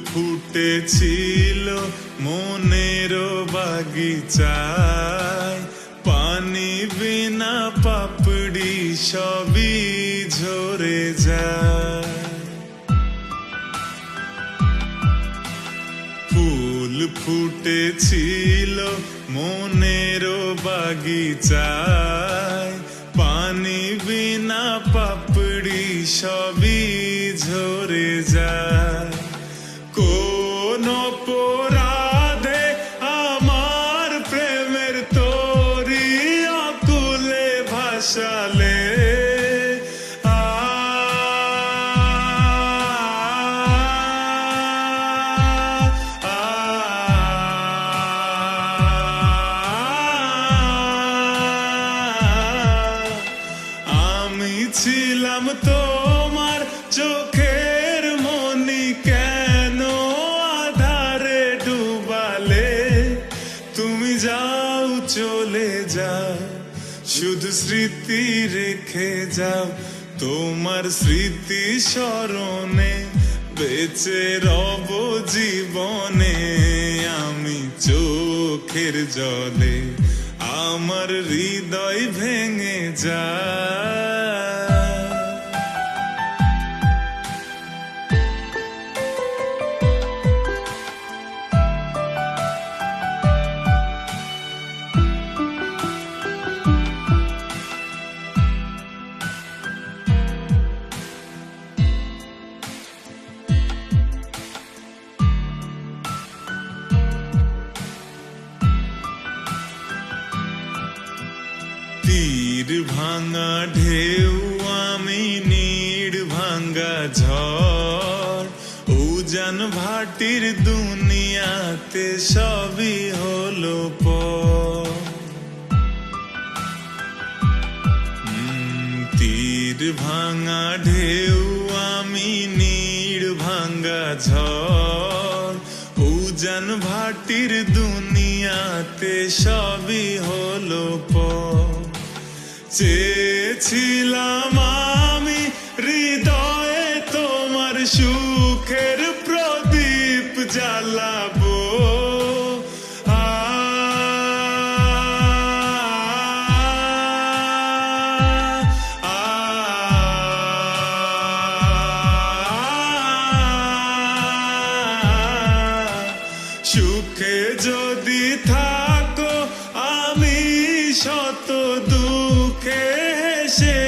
ফুটেছিল মনের বাগিচায়, পানি বিনা পাপড়ি সবই ঝরে যায়। ফুল ফুটেছিল মনের বাগিচায়, পানি বিনা পাপড়ি সবই ঝরে যায়। কোন অপরাধে আমার প্রেমের তরি আকুলে ভাসালে, আমি ছিলাম তোমার চোখের মনি, কেন আধারে ডুবালে? তুমি যাও চলে যাও, শুধু স্মৃতি রেখে যাও। তোমার স্মৃতি স্মরণে বেঁচে রব জীবনে। আমি চোখের জলে আমার হৃদয় ভেঙে যায়। তীর ভাঙা ঢেউ আমি, নীড় ভাঙা ঝড়, উজান ভাটির দুনিয়াতে সবই হলো পর। তীর ভাঙা ঢেউ আমি, নীড় ভাঙা ঝড়, উজান ভাটির দুনিয়াতে সবই হলো পর। চেয়েছিলাম আমি হৃদয়ে তোমার সুখের প্রদীপ জ্বালাবো, সুখে যদি থাকো আমি শত দুঃখে হেসে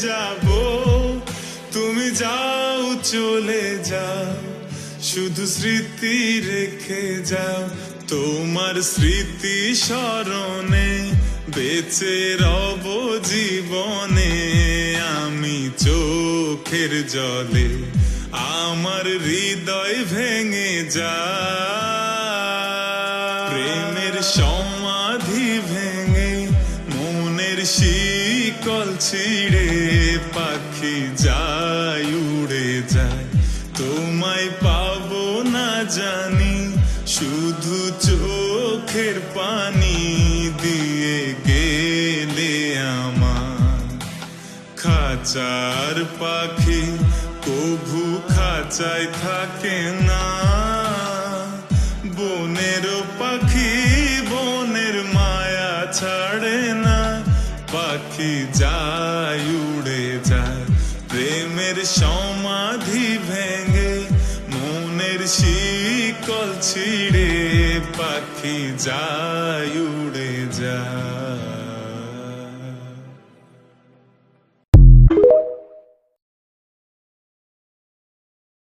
যাব। তুমি যাও চলে যাও, শুধু স্মৃতি রেখে যাও। তোমার স্মৃতি স্মরণে বেঁচে রব জীবনে। আমি চোখের জলে আমার হৃদয় ভেঙে যায়। প্রেমের সমাধি ভেঙে মনের শিকল ছিঁড়ে পাখি যায় উড়ে যায়। তোমায় পাবো না জানি, শুধু চোখের পানি দিয়ে গেলে আমার। খাঁচার পাখি কভু খাঁচায় থাকে না, বনের পাখি বনের মায়া ছাড়ে না। পাখি যায় উড়ে যায়, প্রেমের সমাধি ভেঙে মনের শিকল ছিঁড়ে পাখি যায় উড়ে যায়।